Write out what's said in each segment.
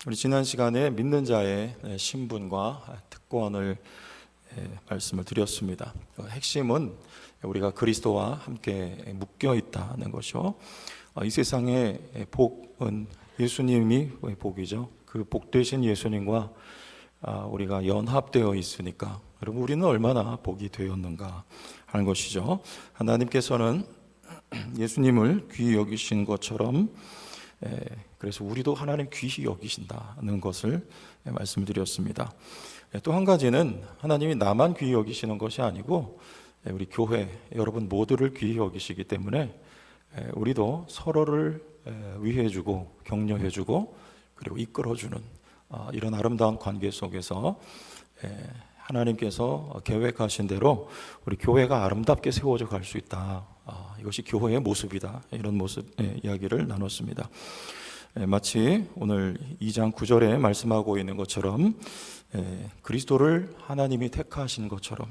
우리 지난 시간에 믿는 자의 신분과 특권을 말씀을 드렸습니다. 핵심은 우리가 그리스도와 함께 묶여 있다는 것이요. 이 세상의 복은 예수님이 복이죠. 그 복되신 예수님과 우리가 연합되어 있으니까 여러분 우리는 얼마나 복이 되었는가 하는 것이죠. 하나님께서는 예수님을 귀히 여기신 것처럼 그래서 우리도 하나님 귀히 여기신다는 것을 말씀드렸습니다. 또 한 가지는 하나님이 나만 귀히 여기시는 것이 아니고 우리 교회 여러분 모두를 귀히 여기시기 때문에 우리도 서로를 위해주고 격려해주고 그리고 이끌어주는 이런 아름다운 관계 속에서 하나님께서 계획하신 대로 우리 교회가 아름답게 세워져 갈 수 있다. 이것이 교회의 모습이다. 이런 모습 이야기를 나눴습니다. 마치 오늘 2장 9절에 말씀하고 있는 것처럼 그리스도를 하나님이 택하신 것처럼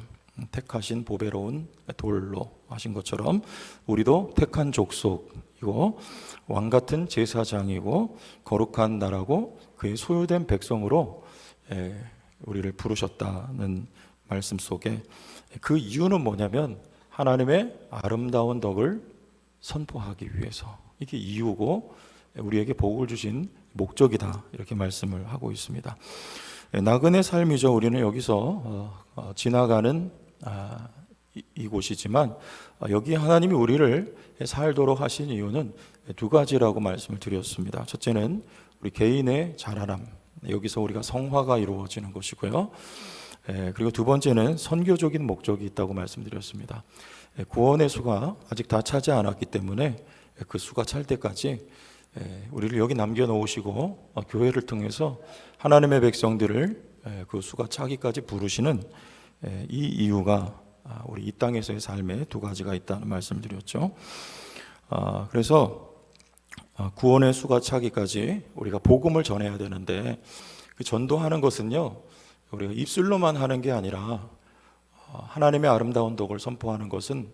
택하신 보배로운 돌로 하신 것처럼 우리도 택한 족속이고 왕같은 제사장이고 거룩한 나라고 그의 소유된 백성으로 우리를 부르셨다는 말씀 속에 그 이유는 뭐냐면 하나님의 아름다운 덕을 선포하기 위해서 이게 이유고 우리에게 복을 주신 목적이다 이렇게 말씀을 하고 있습니다. 나그네 삶이죠. 우리는 여기서 지나가는 이곳이지만 여기 하나님이 우리를 살도록 하신 이유는 두 가지라고 말씀을 드렸습니다. 첫째는 우리 개인의 자라남, 여기서 우리가 성화가 이루어지는 것이고요. 그리고 두 번째는 선교적인 목적이 있다고 말씀드렸습니다. 구원의 수가 아직 다 차지 않았기 때문에 그 수가 찰 때까지 우리를 여기 남겨놓으시고 교회를 통해서 하나님의 백성들을 그 수가 차기까지 부르시는 이 이유가 우리 이 땅에서의 삶에 두 가지가 있다는 말씀을 드렸죠. 그래서 구원의 수가 차기까지 우리가 복음을 전해야 되는데 그 전도하는 것은요 우리가 입술로만 하는 게 아니라 하나님의 아름다운 덕을 선포하는 것은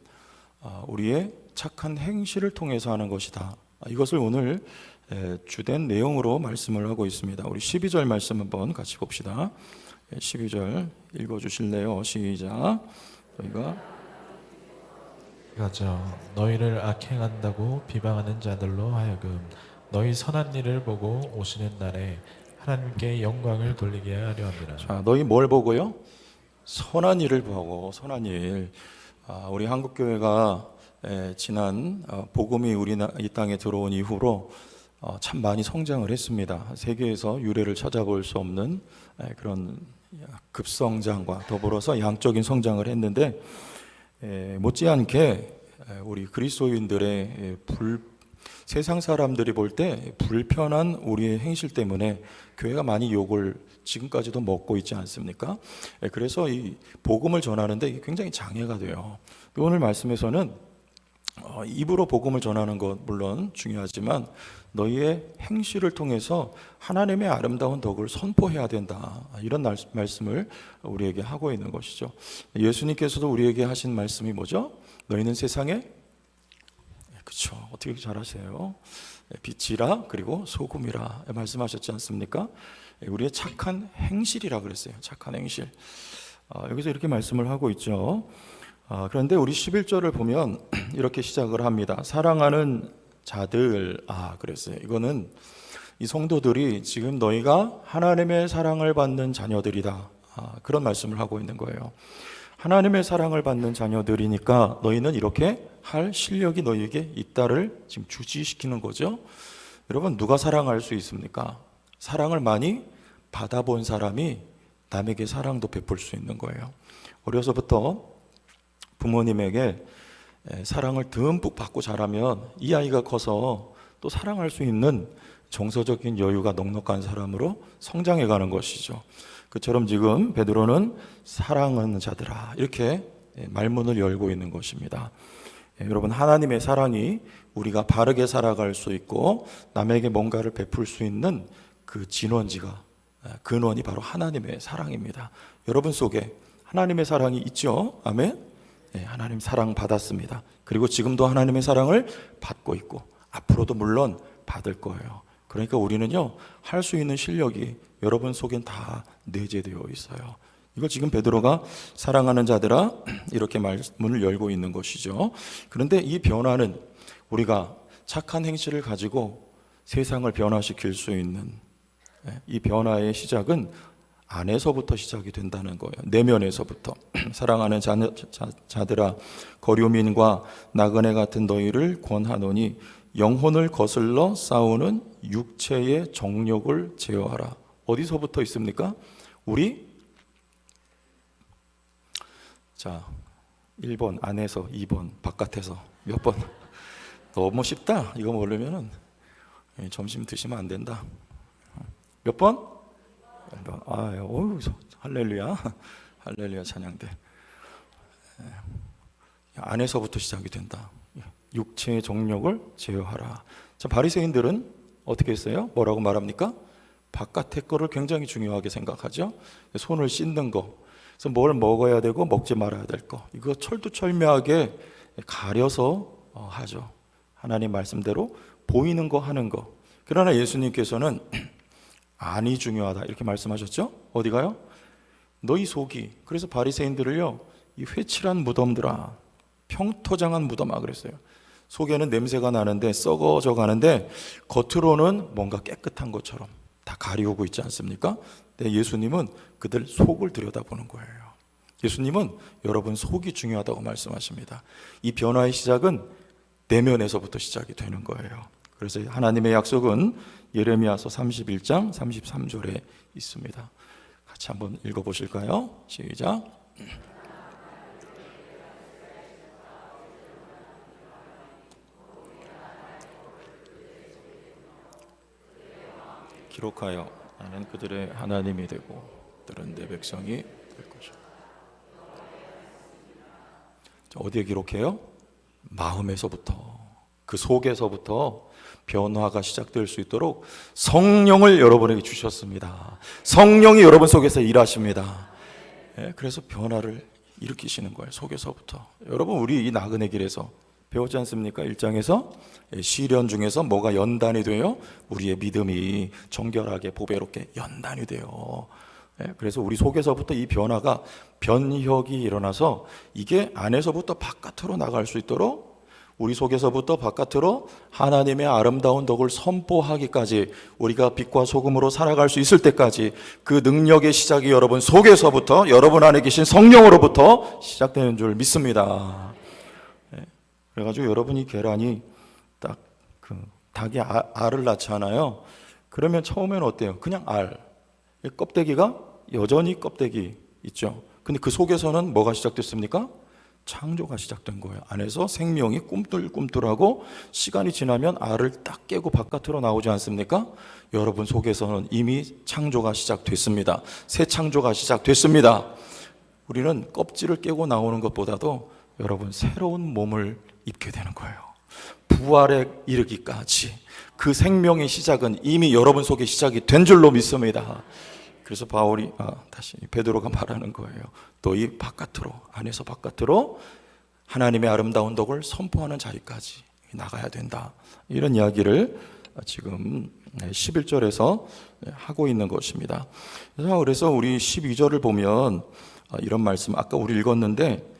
우리의 착한 행실을 통해서 하는 것이다. 이것을 오늘 주된 내용으로 말씀을 하고 있습니다. 우리 12절 말씀 한번 같이 봅시다. 12절 읽어주실래요? 시작. 저희가 가져 너희를 악행한다고 비방하는 자들로 하여금 너희 선한 일을 보고 오시는 날에 하나님께 영광을 돌리게 하려 합니다. 자, 너희 뭘 보고요? 선한 일을 보고 선한 일. 우리 한국교회가 지난 복음이 이 땅에 들어온 이후로 참 많이 성장을 했습니다. 세계에서 유례를 찾아볼 수 없는 그런 급성장과 더불어서 양적인 성장을 했는데 못지않게 우리 그리스도인들의 세상 사람들이 볼 때 불편한 우리의 행실 때문에 교회가 많이 욕을 지금까지도 먹고 있지 않습니까? 그래서 이 복음을 전하는데 굉장히 장애가 돼요. 오늘 말씀에서는 입으로 복음을 전하는 것 물론 중요하지만 너희의 행실을 통해서 하나님의 아름다운 덕을 선포해야 된다. 이런 말씀을 우리에게 하고 있는 것이죠. 예수님께서도 우리에게 하신 말씀이 뭐죠? 너희는 세상에 그렇죠. 어떻게 잘하세요? 빛이라 그리고 소금이라 말씀하셨지 않습니까? 우리의 착한 행실이라 그랬어요. 착한 행실. 여기서 이렇게 말씀을 하고 있죠. 그런데 우리 11절을 보면 이렇게 시작을 합니다. 사랑하는 자들, 그랬어요. 이거는 이 성도들이 지금 너희가 하나님의 사랑을 받는 자녀들이다. 그런 말씀을 하고 있는 거예요. 하나님의 사랑을 받는 자녀들이니까 너희는 이렇게 할 실력이 너희에게 있다를 지금 주지시키는 거죠. 여러분 누가 사랑할 수 있습니까? 사랑을 많이 받아본 사람이 남에게 사랑도 베풀 수 있는 거예요. 어려서부터 부모님에게 사랑을 듬뿍 받고 자라면 이 아이가 커서 또 사랑할 수 있는 정서적인 여유가 넉넉한 사람으로 성장해 가는 것이죠. 그처럼 지금 베드로는 사랑하는 자들아 이렇게 말문을 열고 있는 것입니다. 여러분 하나님의 사랑이 우리가 바르게 살아갈 수 있고 남에게 뭔가를 베풀 수 있는 그 진원지가 근원이 바로 하나님의 사랑입니다. 여러분 속에 하나님의 사랑이 있죠? 아멘? 하나님 사랑 받았습니다. 그리고 지금도 하나님의 사랑을 받고 있고 앞으로도 물론 받을 거예요. 그러니까 우리는요, 할 수 있는 실력이 여러분 속엔 다 내재되어 있어요. 이걸 지금 베드로가 사랑하는 자들아 이렇게 문을 열고 있는 것이죠. 그런데 이 변화는 우리가 착한 행실을 가지고 세상을 변화시킬 수 있는 이 변화의 시작은 안에서부터 시작이 된다는 거예요. 내면에서부터. 사랑하는 자들아 거류민과 나그네 같은 너희를 권하노니 영혼을 거슬러 싸우는 육체의 정욕을 제어하라. 어디서부터 있습니까? 우리 1번 안에서, 2번 바깥에서. 몇 번? 너무 쉽다. 이거 모르면은 점심 드시면 안 된다. 몇 번? 할렐루야. 할렐루야 찬양대. 안에서부터 시작이 된다. 육체의 정욕을 제어하라. 자, 바리새인들은 어떻게 했어요? 뭐라고 말합니까? 바깥의 거를 굉장히 중요하게 생각하죠. 손을 씻는 거, 그래서 뭘 먹어야 되고 먹지 말아야 될 거, 이거 철두철미하게 가려서 하죠. 하나님 말씀대로 보이는 거 하는 거. 그러나 예수님께서는 안이 중요하다 이렇게 말씀하셨죠. 어디가요? 너희 속이. 그래서 바리새인들을요, 이 회칠한 무덤들아, 평토장한 무덤아 그랬어요. 속에는 냄새가 나는데 썩어져 가는데 겉으로는 뭔가 깨끗한 것처럼 다 가리우고 있지 않습니까? 근데 예수님은 그들 속을 들여다보는 거예요. 예수님은 여러분 속이 중요하다고 말씀하십니다. 이 변화의 시작은 내면에서부터 시작이 되는 거예요. 그래서 하나님의 약속은 예레미야서 31장 33절에 있습니다. 같이 한번 읽어보실까요? 시작. 기록하여 나는 그들의 하나님이 되고 그들은 내 백성이 될 것이다. 어디에 기록해요? 마음에서부터, 그 속에서부터 변화가 시작될 수 있도록 성령을 여러분에게 주셨습니다. 성령이 여러분 속에서 일하십니다. 그래서 변화를 일으키시는 거예요. 속에서부터. 여러분, 우리 이 나그네 길에서 배웠지 않습니까? 1장에서 시련 중에서 뭐가 연단이 돼요? 우리의 믿음이 정결하게 보배롭게 연단이 돼요. 그래서 우리 속에서부터 이 변화가, 변혁이 일어나서 이게 안에서부터 바깥으로 나갈 수 있도록 우리 속에서부터 바깥으로 하나님의 아름다운 덕을 선포하기까지, 우리가 빛과 소금으로 살아갈 수 있을 때까지 그 능력의 시작이 여러분 속에서부터, 여러분 안에 계신 성령으로부터 시작되는 줄 믿습니다. 그래가지고 여러분이 계란이 딱 닭이 알을 낳잖아요. 그러면 처음에는 어때요? 그냥 알. 껍데기가 여전히 껍데기 있죠. 근데 그 속에서는 뭐가 시작됐습니까? 창조가 시작된 거예요. 안에서 생명이 꿈틀꿈틀하고 시간이 지나면 알을 딱 깨고 바깥으로 나오지 않습니까? 여러분 속에서는 이미 창조가 시작됐습니다. 새 창조가 시작됐습니다. 우리는 껍질을 깨고 나오는 것보다도 여러분 새로운 몸을 입게 되는 거예요. 부활에 이르기까지 그 생명의 시작은 이미 여러분 속에 시작이 된 줄로 믿습니다. 그래서 베드로가 말하는 거예요. 너희 바깥으로, 안에서 바깥으로 하나님의 아름다운 덕을 선포하는 자리까지 나가야 된다. 이런 이야기를 지금 11절에서 하고 있는 것입니다. 그래서 우리 12절을 보면 이런 말씀, 아까 우리 읽었는데,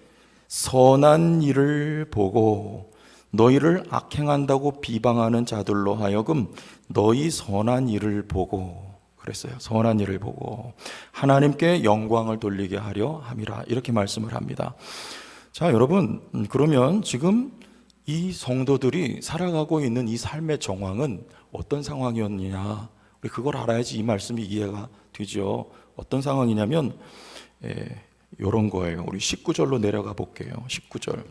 선한 일을 보고 너희를 악행한다고 비방하는 자들로 하여금 너희 선한 일을 보고, 그랬어요. 선한 일을 보고 하나님께 영광을 돌리게 하려 함이라, 이렇게 말씀을 합니다. 자, 여러분, 그러면 지금 이 성도들이 살아가고 있는 이 삶의 정황은 어떤 상황이었느냐, 우리 그걸 알아야지 이 말씀이 이해가 되죠. 어떤 상황이냐면 이런 거예요. 우리 19절로 내려가 볼게요. 19절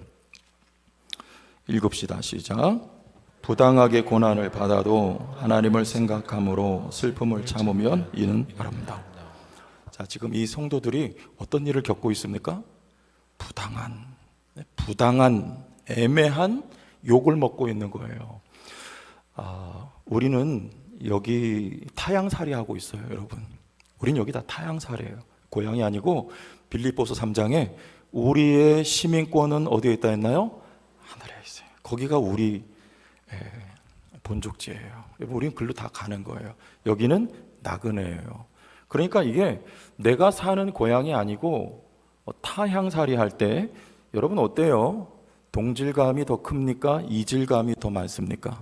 읽읍시다. 시작. 부당하게 고난을 받아도 하나님을 생각함으로 슬픔을 참으면 이는 아름다워. 자, 지금 이 성도들이 어떤 일을 겪고 있습니까? 부당한 애매한 욕을 먹고 있는 거예요. 우리는 여기 타향살이 하고 있어요, 여러분. 우린 여기 다 타향살이에요. 고향이 아니고 빌립보서 3장에 우리의 시민권은 어디에 있다 했나요? 하늘에 있어요. 거기가 우리 본족지예요. 우리는 글로 다 가는 거예요. 여기는 나그네예요. 그러니까 이게 내가 사는 고향이 아니고 타향살이 할 때 여러분 어때요? 동질감이 더 큽니까? 이질감이 더 많습니까?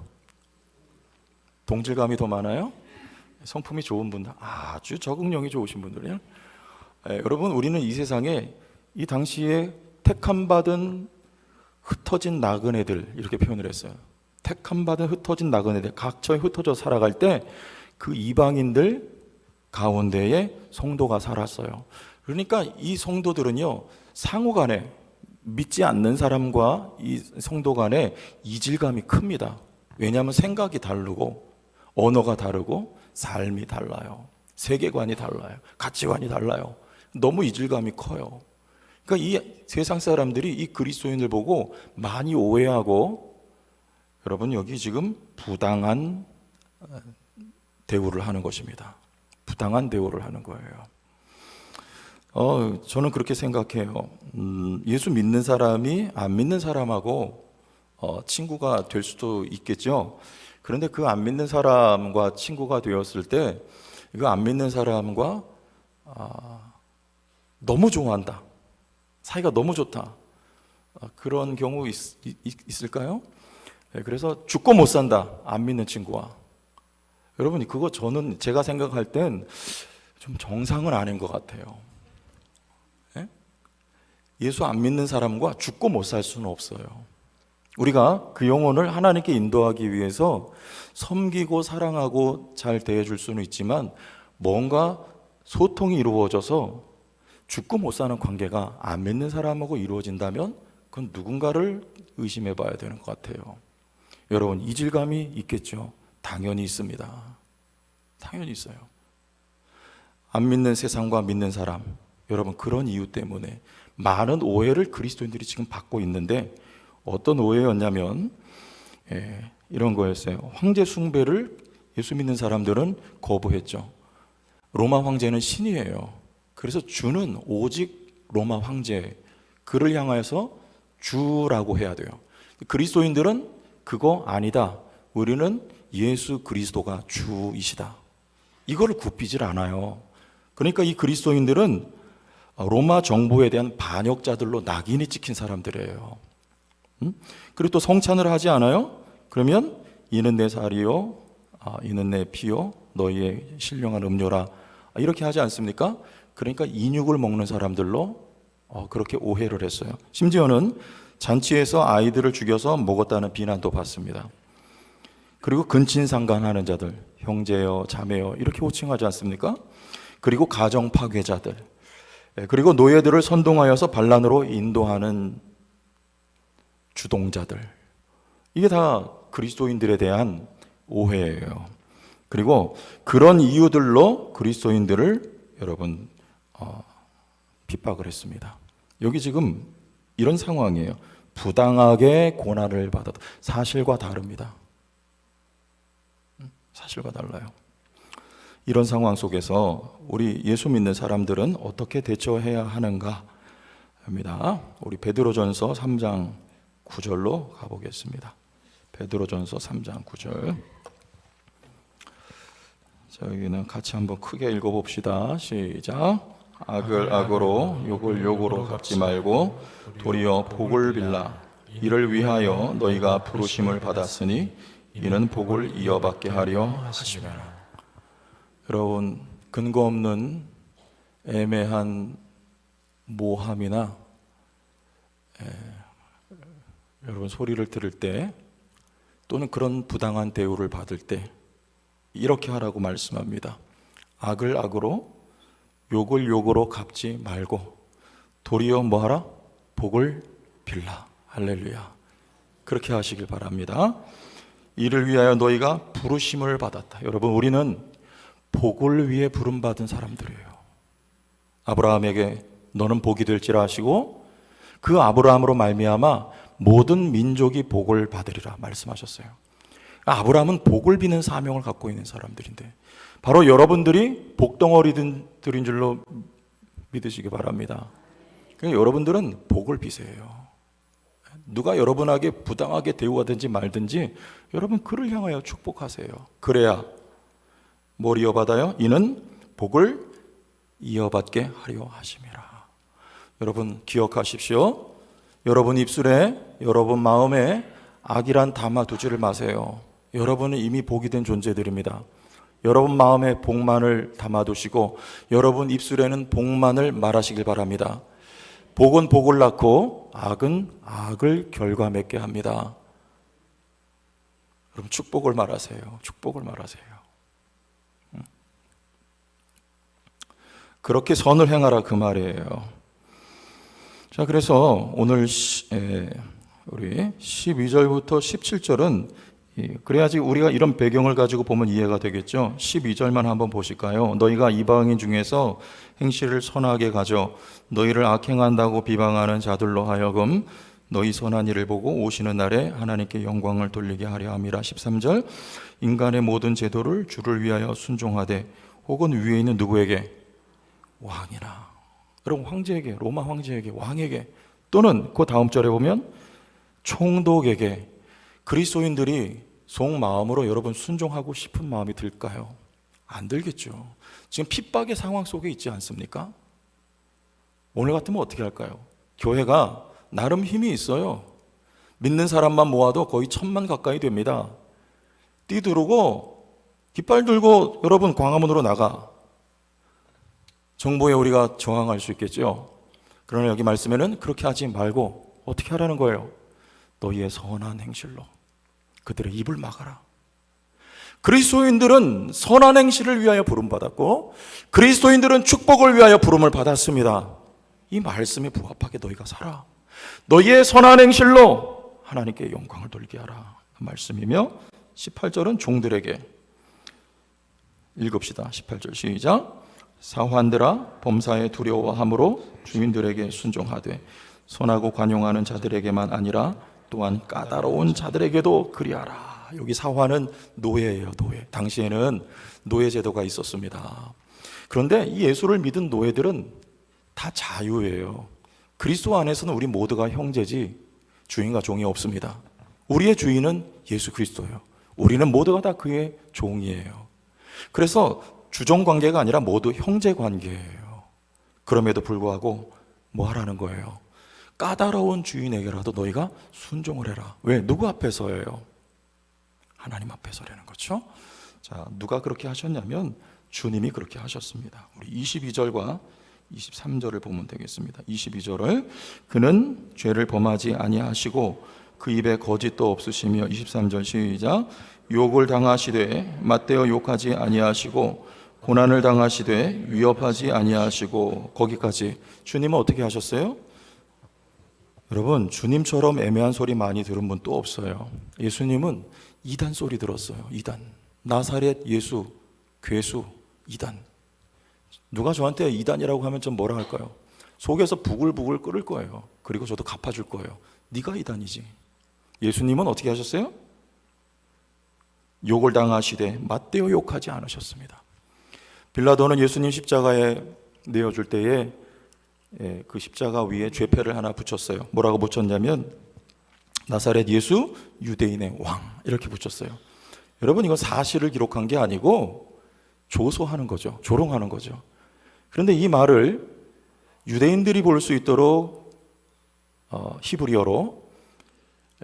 동질감이 더 많아요? 성품이 좋은 분들, 아주 적응력이 좋으신 분들이요. 여러분 우리는 이 세상에 이 당시에 택함받은 흩어진 나그네들 이렇게 표현을 했어요. 택함받은 흩어진 나그네들, 각처에 흩어져 살아갈 때 그 이방인들 가운데에 성도가 살았어요. 그러니까 이 성도들은요, 상호간에 믿지 않는 사람과 이 성도 간에 이질감이 큽니다. 왜냐하면 생각이 다르고 언어가 다르고 삶이 달라요. 세계관이 달라요. 가치관이 달라요. 너무 이질감이 커요. 그러니까 이 세상 사람들이 이 그리스도인을 보고 많이 오해하고, 여러분 여기 지금 부당한 대우를 하는 것입니다. 부당한 대우를 하는 거예요. 저는 그렇게 생각해요. 예수 믿는 사람이 안 믿는 사람하고 친구가 될 수도 있겠죠. 그런데 그 안 믿는 사람과 친구가 되었을 때, 그 안 믿는 사람과 너무 좋아한다, 사이가 너무 좋다, 그런 경우 있을까요? 그래서 죽고 못 산다, 안 믿는 친구와. 여러분 그거 저는 제가 생각할 땐 좀 정상은 아닌 것 같아요. 예수 안 믿는 사람과 죽고 못 살 수는 없어요. 우리가 그 영혼을 하나님께 인도하기 위해서 섬기고 사랑하고 잘 대해줄 수는 있지만, 뭔가 소통이 이루어져서 죽고 못 사는 관계가 안 믿는 사람하고 이루어진다면 그건 누군가를 의심해 봐야 되는 것 같아요. 여러분 이질감이 있겠죠? 당연히 있습니다. 당연히 있어요. 안 믿는 세상과 믿는 사람, 여러분 그런 이유 때문에 많은 오해를 그리스도인들이 지금 받고 있는데, 어떤 오해였냐면 이런 거였어요. 황제 숭배를 예수 믿는 사람들은 거부했죠. 로마 황제는 신이에요. 그래서 주는 오직 로마 황제, 그를 향하여서 주라고 해야 돼요. 그리스도인들은 그거 아니다, 우리는 예수 그리스도가 주이시다, 이거를 굽히질 않아요. 그러니까 이 그리스도인들은 로마 정부에 대한 반역자들로 낙인이 찍힌 사람들이에요. 그리고 또 성찬을 하지 않아요? 그러면 이는 내 살이요, 이는 내 피요, 너희의 신령한 음료라, 이렇게 하지 않습니까? 그러니까 인육을 먹는 사람들로 그렇게 오해를 했어요. 심지어는 잔치에서 아이들을 죽여서 먹었다는 비난도 받습니다. 그리고 근친상간하는 자들, 형제여 자매여 이렇게 호칭하지 않습니까? 그리고 가정 파괴자들, 그리고 노예들을 선동하여서 반란으로 인도하는 주동자들, 이게 다 그리스도인들에 대한 오해예요. 그리고 그런 이유들로 그리스도인들을 여러분 핍박을 했습니다. 여기 지금 이런 상황이에요. 부당하게 고난을 받아도 사실과 다릅니다. 사실과 달라요. 이런 상황 속에서 우리 예수 믿는 사람들은 어떻게 대처해야 하는가 합니다. 우리 베드로전서 3장 9절로 가보겠습니다. 베드로전서 3장 9절. 자, 여기는 같이 한번 크게 읽어봅시다. 시작. 악을 악으로 욕을 욕으로 갚지 말고 도리어 복을 빌라. 이를 위하여 너희가 부르심을 받았으니 이는 복을 이어받게 하려 하심이라. 여러분 근거 없는 애매한 모함이나 여러분 소리를 들을 때, 또는 그런 부당한 대우를 받을 때 이렇게 하라고 말씀합니다. 악을 악으로 욕을 욕으로 갚지 말고 도리어 뭐하라? 복을 빌라. 할렐루야. 그렇게 하시길 바랍니다. 이를 위하여 너희가 부르심을 받았다. 여러분 우리는 복을 위해 부름받은 사람들이에요. 아브라함에게 너는 복이 될지라 하시고, 그 아브라함으로 말미암아 모든 민족이 복을 받으리라 말씀하셨어요. 아브라함은 복을 비는 사명을 갖고 있는 사람들인데, 바로 여러분들이 복덩어리들인 줄로 믿으시기 바랍니다. 그러니까 여러분들은 복을 비세요. 누가 여러분에게 부당하게 대우하든지 말든지 여러분 그를 향하여 축복하세요. 그래야 뭘 이어받아요? 이는 복을 이어받게 하려 하심이라. 여러분 기억하십시오. 여러분 입술에, 여러분 마음에 악이란 담아두지를 마세요. 여러분은 이미 복이 된 존재들입니다. 여러분 마음에 복만을 담아두시고 여러분 입술에는 복만을 말하시길 바랍니다. 복은 복을 낳고 악은 악을 결과맺게 합니다. 여러분 축복을 말하세요. 축복을 말하세요. 그렇게 선을 행하라 그 말이에요. 자, 그래서 오늘 우리 12절부터 17절은 그래야지 우리가 이런 배경을 가지고 보면 이해가 되겠죠. 12절만 한번 보실까요? 너희가 이방인 중에서 행실을 선하게 가져 너희를 악행한다고 비방하는 자들로 하여금 너희 선한 일을 보고 오시는 날에 하나님께 영광을 돌리게 하려 함이라. 13절 인간의 모든 제도를 주를 위하여 순종하되 혹은 위에 있는 누구에게? 왕이나. 여러분 황제에게, 로마 황제에게, 왕에게, 또는 그 다음 절에 보면 총독에게. 그리스도인들이 속마음으로 여러분 순종하고 싶은 마음이 들까요? 안 들겠죠. 지금 핍박의 상황 속에 있지 않습니까? 오늘 같으면 어떻게 할까요? 교회가 나름 힘이 있어요. 믿는 사람만 모아도 거의 1000만 가까이 됩니다. 뛰두르고 깃발 들고 여러분 광화문으로 나가. 정부에 우리가 저항할 수 있겠죠. 그러나 여기 말씀에는 그렇게 하지 말고 어떻게 하라는 거예요? 너희의 선한 행실로 그들의 입을 막아라. 그리스도인들은 선한 행실을 위하여 부름받았고 그리스도인들은 축복을 위하여 부름을 받았습니다. 이 말씀에 부합하게 너희가 살아. 너희의 선한 행실로 하나님께 영광을 돌리게 하라. 그 말씀이며 18절은 종들에게 읽읍시다. 18절 시작. 사환들아 범사에 두려워함으로 주인들에게 순종하되 선하고 관용하는 자들에게만 아니라 또한 까다로운 자들에게도 그리하라. 여기 사환은 노예예요. 노예. 당시에는 노예 제도가 있었습니다. 그런데 이 예수를 믿은 노예들은 다 자유예요. 그리스도 안에서는 우리 모두가 형제지 주인과 종이 없습니다. 우리의 주인은 예수 그리스도예요. 우리는 모두가 다 그의 종이에요. 그래서 주종 관계가 아니라 모두 형제 관계예요. 그럼에도 불구하고 뭐 하라는 거예요? 까다로운 주인에게라도 너희가 순종을 해라. 왜? 누구 앞에서예요? 하나님 앞에서라는 거죠. 자, 누가 그렇게 하셨냐면 주님이 그렇게 하셨습니다. 우리 22절과 23절을 보면 되겠습니다. 22절을 그는 죄를 범하지 아니하시고 그 입에 거짓도 없으시며 23절 시작. 욕을 당하시되 맞대어 욕하지 아니하시고 고난을 당하시되 위협하지 아니하시고. 거기까지. 주님은 어떻게 하셨어요? 여러분 주님처럼 애매한 소리 많이 들은 분 또 없어요. 예수님은 이단 소리 들었어요. 이단. 나사렛 예수, 괴수, 이단. 누가 저한테 이단이라고 하면 좀 뭐라 할까요? 속에서 부글부글 끓을 거예요. 그리고 저도 갚아줄 거예요. 네가 이단이지. 예수님은 어떻게 하셨어요? 욕을 당하시되 맞대어 욕하지 않으셨습니다. 빌라도는 예수님 십자가에 내어줄 때에 그 십자가 위에 죄패를 하나 붙였어요. 뭐라고 붙였냐면 나사렛 예수 유대인의 왕 이렇게 붙였어요. 여러분 이건 사실을 기록한 게 아니고 조소하는 거죠. 조롱하는 거죠. 그런데 이 말을 유대인들이 볼 수 있도록 히브리어로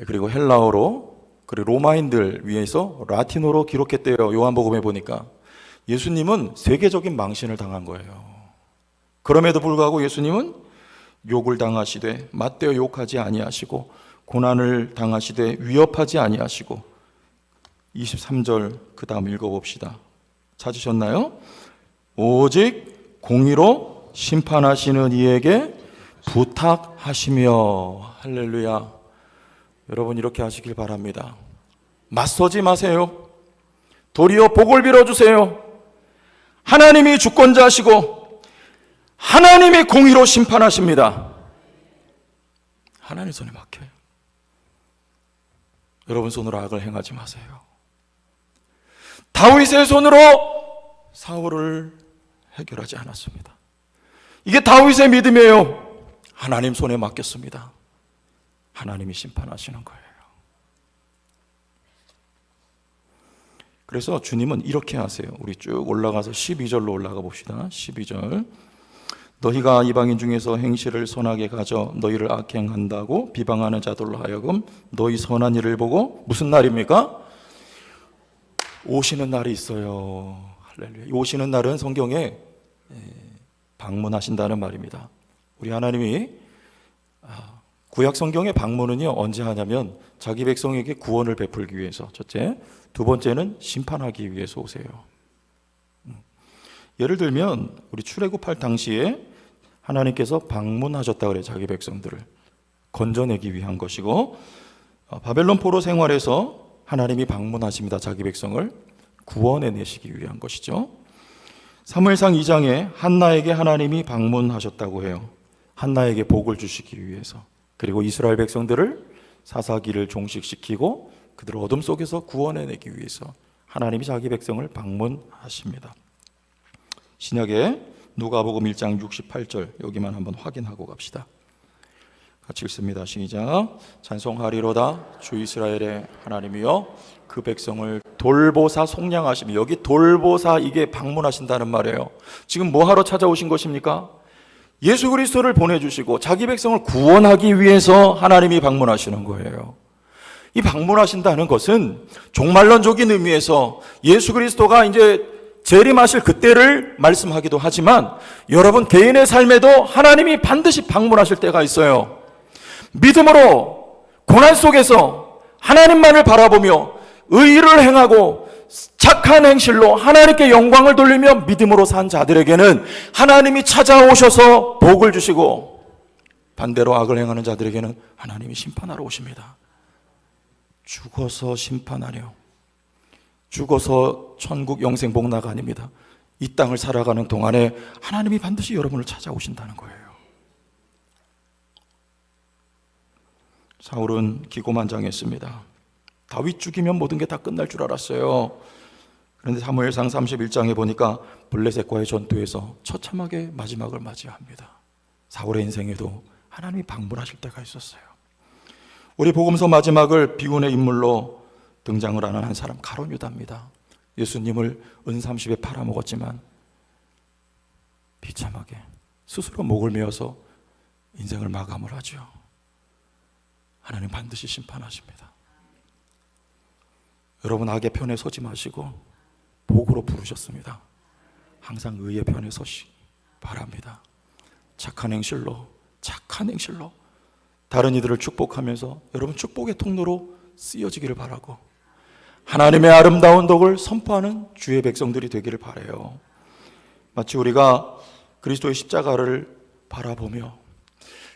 그리고 헬라어로 그리고 로마인들 위해서 라틴어로 기록했대요. 요한복음에 보니까. 예수님은 세계적인 망신을 당한 거예요. 그럼에도 불구하고 예수님은 욕을 당하시되 맞대어 욕하지 아니하시고 고난을 당하시되 위협하지 아니하시고. 23절 그 다음 읽어봅시다. 찾으셨나요? 오직 공의로 심판하시는 이에게 부탁하시며. 할렐루야. 여러분 이렇게 하시길 바랍니다. 맞서지 마세요. 도리어 복을 빌어주세요. 하나님이 주권자시고 하나님이 공의로 심판하십니다. 하나님 손에 맡겨요. 여러분 손으로 악을 행하지 마세요. 다윗의 손으로 사울을 해결하지 않았습니다. 이게 다윗의 믿음이에요. 하나님 손에 맡겼습니다. 하나님이 심판하시는 거예요. 그래서 주님은 이렇게 하세요. 우리 쭉 올라가서 12절로 올라가 봅시다. 12절. 너희가 이방인 중에서 행실을 선하게 가져 너희를 악행한다고 비방하는 자들로 하여금 너희 선한 일을 보고, 무슨 날입니까? 오시는 날이 있어요. 할렐루야. 오시는 날은 성경에 방문하신다는 말입니다. 우리 하나님이 구약 성경의 방문은요, 언제 하냐면 자기 백성에게 구원을 베풀기 위해서, 첫째. 두 번째는 심판하기 위해서 오세요. 예를 들면 우리 출애굽할 당시에 하나님께서 방문하셨다 그래요. 자기 백성들을 건져내기 위한 것이고, 바벨론 포로 생활에서 하나님이 방문하십니다. 자기 백성을 구원해내시기 위한 것이죠. 사무엘상 2장에 한나에게 하나님이 방문하셨다고 해요. 한나에게 복을 주시기 위해서. 그리고 이스라엘 백성들을 사사기를 종식시키고 그들을 어둠 속에서 구원해내기 위해서 하나님이 자기 백성을 방문하십니다. 신약에 누가복음 1장 68절, 여기만 한번 확인하고 갑시다. 같이 읽습니다. 시작. 찬송하리로다 주 이스라엘의 하나님이여 그 백성을 돌보사 속량하시며, 여기 돌보사, 이게 방문하신다는 말이에요. 지금 뭐 하러 찾아오신 것입니까? 예수 그리스도를 보내주시고 자기 백성을 구원하기 위해서 하나님이 방문하시는 거예요. 이 방문하신다는 것은 종말론적인 의미에서 예수 그리스도가 이제 재림하실 그때를 말씀하기도 하지만, 여러분 개인의 삶에도 하나님이 반드시 방문하실 때가 있어요. 믿음으로 고난 속에서 하나님만을 바라보며 의를 행하고 착한 행실로 하나님께 영광을 돌리며 믿음으로 산 자들에게는 하나님이 찾아오셔서 복을 주시고, 반대로 악을 행하는 자들에게는 하나님이 심판하러 오십니다. 죽어서 심판하려, 죽어서 천국 영생 복나가 아닙니다. 이 땅을 살아가는 동안에 하나님이 반드시 여러분을 찾아오신다는 거예요. 사울은 기고만장했습니다. 다윗 죽이면 모든 게 다 끝날 줄 알았어요. 그런데 사무엘상 31장에 보니까 블레셋과의 전투에서 처참하게 마지막을 맞이합니다. 사울의 인생에도 하나님이 방문하실 때가 있었어요. 우리 복음서 마지막을 비운의 인물로 등장을 하는 한 사람, 가룟 유다입니다. 예수님을 은삼십에 팔아먹었지만 비참하게 스스로 목을 메어서 인생을 마감을 하죠. 하나님 반드시 심판하십니다. 여러분 악의 편에 서지 마시고 복으로 부르셨습니다. 항상 의의 편에 서시 바랍니다. 착한 행실로 다른 이들을 축복하면서 여러분 축복의 통로로 쓰여지기를 바라고, 하나님의 아름다운 덕을 선포하는 주의 백성들이 되기를 바라요. 마치 우리가 그리스도의 십자가를 바라보며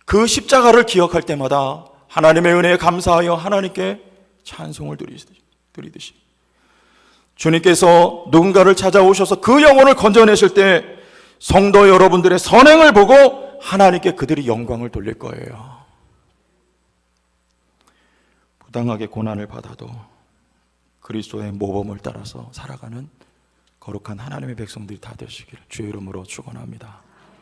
그 십자가를 기억할 때마다 하나님의 은혜에 감사하여 하나님께 찬송을 드리듯이, 주님께서 누군가를 찾아오셔서 그 영혼을 건져내실 때 성도 여러분들의 선행을 보고 하나님께 그들이 영광을 돌릴 거예요. 부당하게 고난을 받아도 그리스도의 모범을 따라서 살아가는 거룩한 하나님의 백성들이 다 되시기를 주의 이름으로 축원합니다.